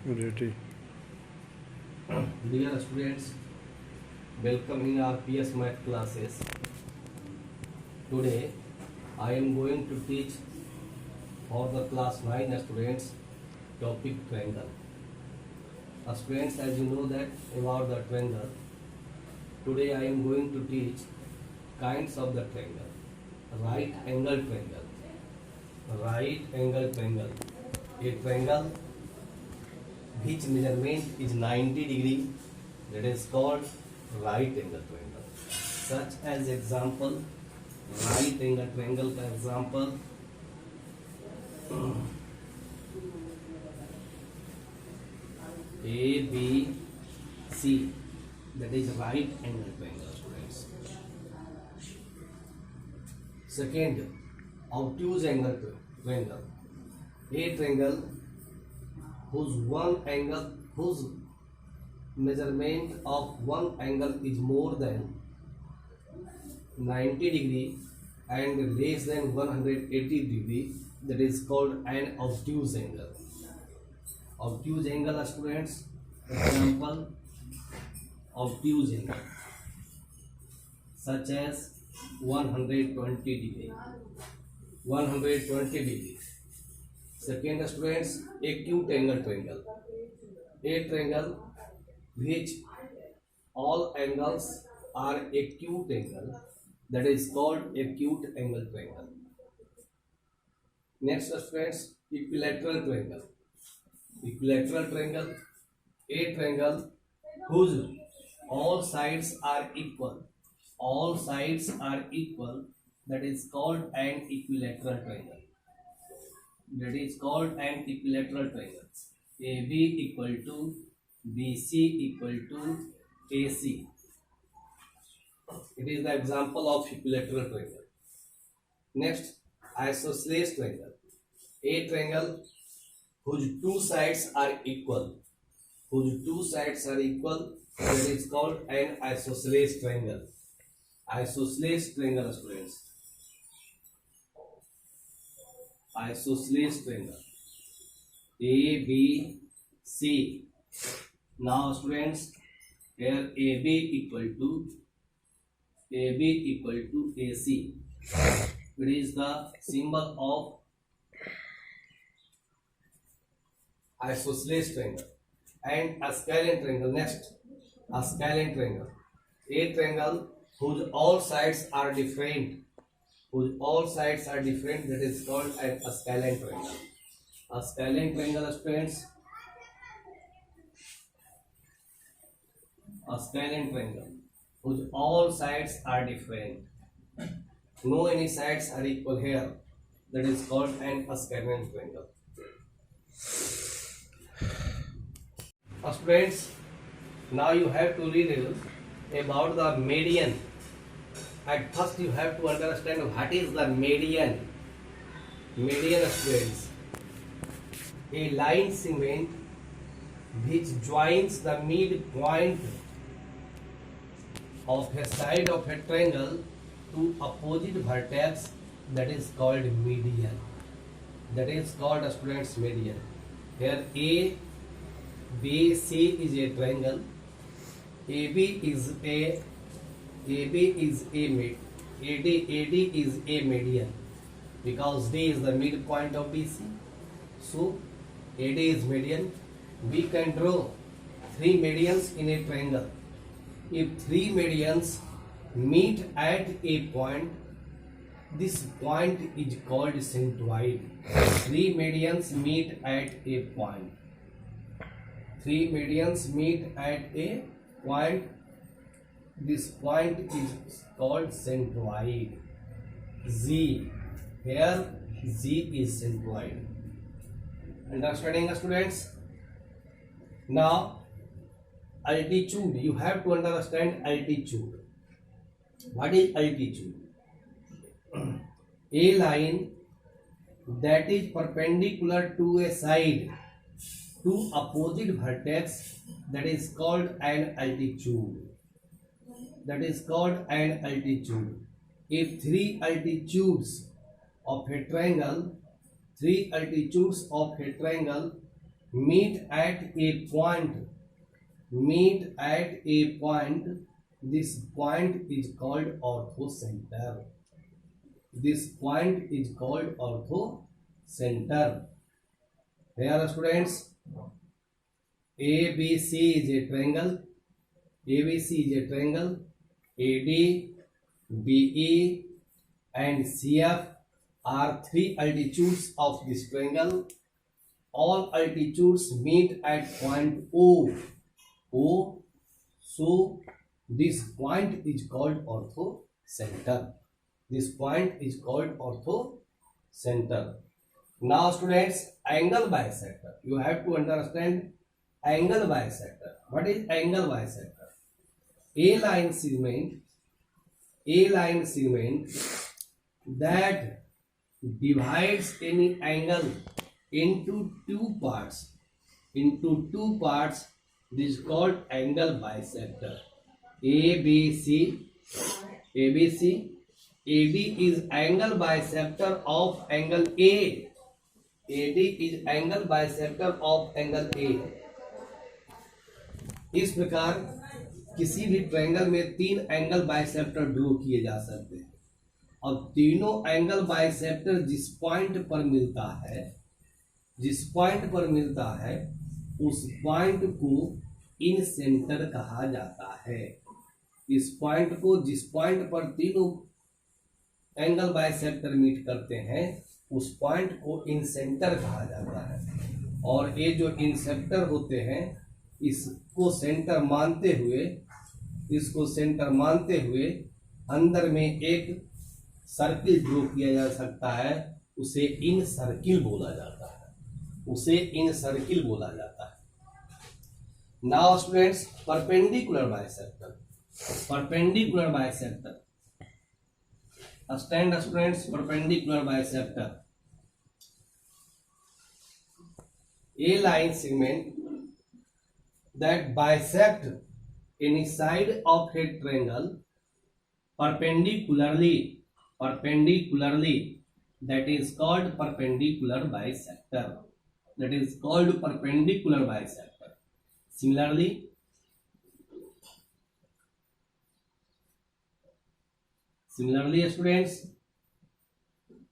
Ready. Dear students, welcome in our PS Math classes. Today, I am going to teach for the class 9 students topic triangle. Students, as you know that about the triangle, today I am going to teach kinds of the triangle. Right angle triangle. Right angle triangle. A triangle which measurement is 90 degree, that is called right angle triangle. Such as example, right angle triangle का example ABC, that is right angle triangle, students. Second, obtuse angle triangle. A triangle whose measurement of one angle is more than 90 degree and less than 180 degree, that is called an obtuse angle. Obtuse angle, students, example, obtuse angle such as 120 degree. 120 degree. Second, students, acute angle triangle. A triangle which all angles are acute angle, that is called acute angle triangle. Next, students, equilateral triangle. Equilateral triangle, a triangle whose all sides are equal. All sides are equal, that is called an equilateral triangle. That is called an equilateral triangle. AB equal to BC equal to AC. It is the example of equilateral triangle. Next, isosceles triangle. A triangle whose two sides are equal. Whose two sides are equal, that is called an isosceles triangle. Isosceles triangle, students. Isosceles triangle. A, B, C. Now, students, here AB equal to AC. It is the symbol of isosceles triangle. And a scalene triangle. Next, a scalene triangle. A triangle whose all sides are different. Whose all sides are different, that is called a scalene triangle. A scalene triangle, students. A scalene triangle whose all sides are different. No any sides are equal here. That is called an scalene triangle. Students, now you have to read about the median. At first you have to understand what is the median. Median, students. A line segment which joins the midpoint of a side of a triangle to opposite vertex, that is called median. That is called, students, median. Here A, B, C is a triangle. AB is a AD is a median because D is the midpoint of BC. So AD is median. We can draw three medians in a triangle. If three medians meet at a point, this point is called centroid. Three medians meet at a point. Three medians meet at a point. This point is called centroid. Z. Here Z is centroid. Understanding, students? Now, altitude. You have to understand altitude. What is altitude? A line that is perpendicular to a side to opposite vertex, that is called an altitude. That is called an altitude. If three altitudes of a triangle meet at a point, meet at a point, this point is called orthocenter. This point is called orthocenter. Here students, ABC is a triangle, ABC is a triangle, AD, BE and CF are three altitudes of this triangle. All altitudes meet at point O. So this point is called orthocenter. This point is called orthocenter. Now students, angle bisector. You have to understand angle bisector. What is angle bisector? A line segment that divides any angle into two parts. This is called angle bisector. ABC, AD is angle bisector of angle A. AD is angle bisector of angle A. इस प्रकार किसी भी triangle में तीन angle बाइसेप्टर draw किए जा सकते हैं और तीनों एंगल बाइसेप्टर जिस पॉइंट पर मिलता है उस पॉइंट को इन सेंटर कहा जाता है। इस पॉइंट को, जिस पॉइंट पर तीनों एंगल बाइसेप्टर मीट करते हैं उस पॉइंट को इन सेंटर कहा जाता है। और ये जो इंसेप्टर होते हैं इसको सेंटर मानते हुए अंदर में एक सर्किल ड्रॉ किया जा सकता है, उसे इन सर्किल बोला जाता है। Now students, perpendicular bisector. Stand students, perpendicular bisector. A line segment that bisect any side of a triangle perpendicularly, that is called perpendicular bisector. Similarly, students,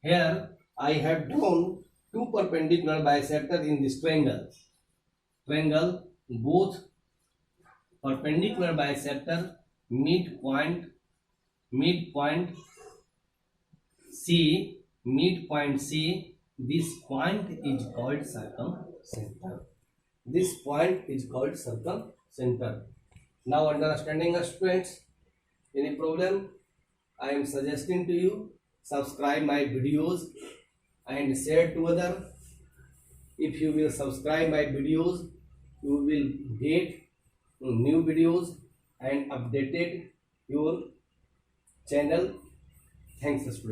here I have drawn two perpendicular bisector in this triangle. Both perpendicular bisector midpoint C. This point is called circumcenter. Now understanding, students, any problem? I am suggesting to you, subscribe my videos and share to other. If you will subscribe my videos, you will get new videos and updated your channel. Thanks, students.